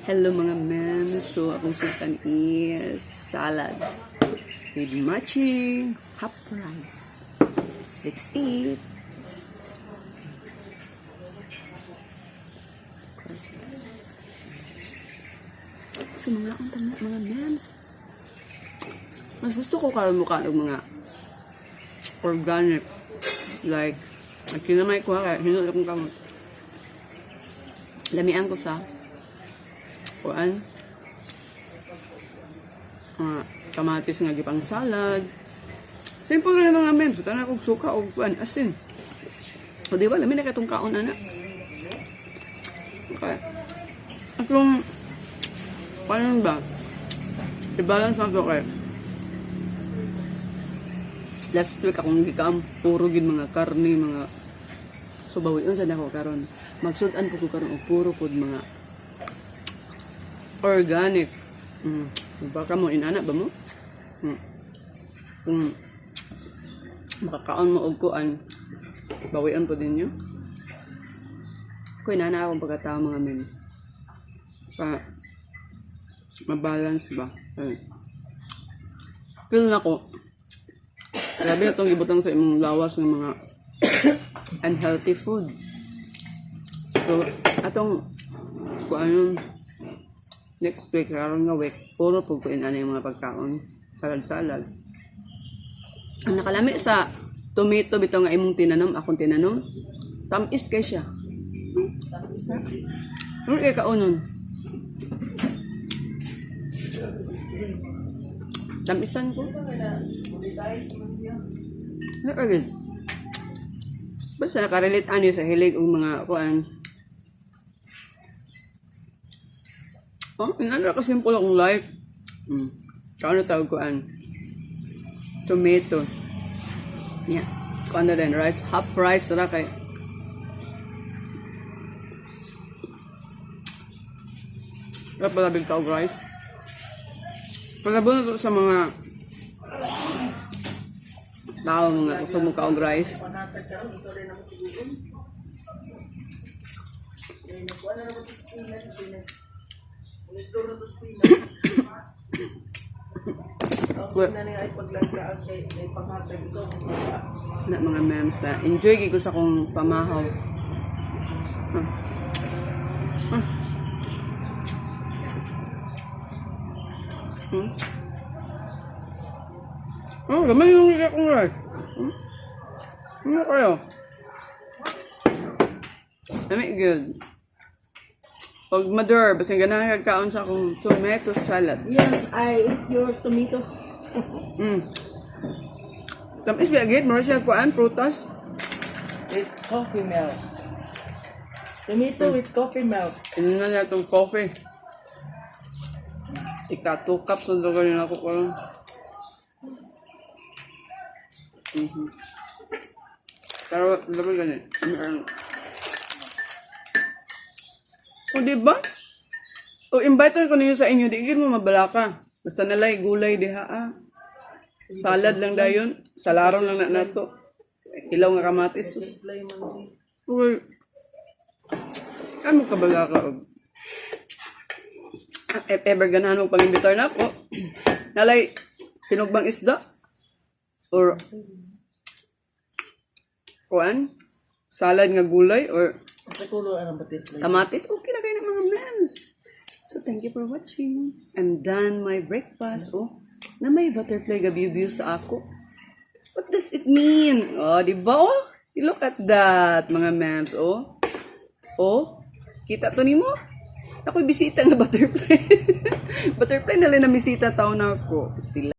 Hello mga men. So, akong sultan is salad with matching half rice. Let's eat. So, mga ang mga mems. Mas gusto ko karon mukha ng mga organic. Like, at kinamay ko kaya hinuli akong kamot. Lamian ko sa kuan kamatis nga gipang salad. Simple lang mga men. Tanang kog suka og kuan asin. O di ba lami na katong kaon ana. Okay. Atong paano ba? I-balance na to kay last week akong gikam puro gid mga karne, mga so bawi unsa nako karon. Magsud-an ko karon og puro pod mga organic. Baka mo inana ba mo? Kung makakaon mo og kuan, bawian po din nyo. Ko inana akong pagkatao mga memes. Pa mabalance ba? Feel na ko. Grabe na itong ibutang sa imong lawas ng mga unhealthy food. So, atong kuan yung next week, karon nga week, puro po kuin ano yung mga pagkaon, salad-salad. Ang nakalami sa tomato bitaw nga imong tinanom, akong tinanom, tamis kay siya. Tamis na? Ano kay kaunon? Tamisan ko. Ano agad? Basta nakarelate ano sa hilig o mga kuan. Oh, inano ka simple akong life. Kano tawag kuan? Tomato. Yes. Kuan na din, rice. Half rice. Sara kay. Kaya pala big tawag rice. Pagkabo na to sa mga tao, mga gusto mo kaog rice. Na mga memes na enjoy gid ko sa kong pamahaw. Oh, gamay yung iyak kong rice. Ano kayo? Gamay good. Pag madure, basta ganahan kaon sa akong tomato salad. Yes, I eat your tomato. Tamis ba agad? Mara siya kuan, prutas. With coffee milk. Tomato with coffee milk. Ano na niya itong coffee. Ika 2 cups na doon na ako karon. Pero laban ganit. O diba? O invite ko ninyo sa inyo, di mo mabalaka. Basta nalay gulay diha Salad lang dayon. Salaron lang na nato. Ilaw nga kamatis. Uy. Ano ka balaka? If ever ganahan mo pang-imbitar na ako, nalay sinugbang isda? Or kuan? Salad nga gulay? Or kamatis? Okay na kayo ng mga memes. So, thank you for watching. I'm done my breakfast. Oh, na may butterfly gabi-view sa ako. What does it mean? Oh, diba? Oh, look at that, mga memes. Oh, oh, kita to ni mo? Ako'y bisita nga butterfly. Butterfly na lang na bisita tao na ako. Stila.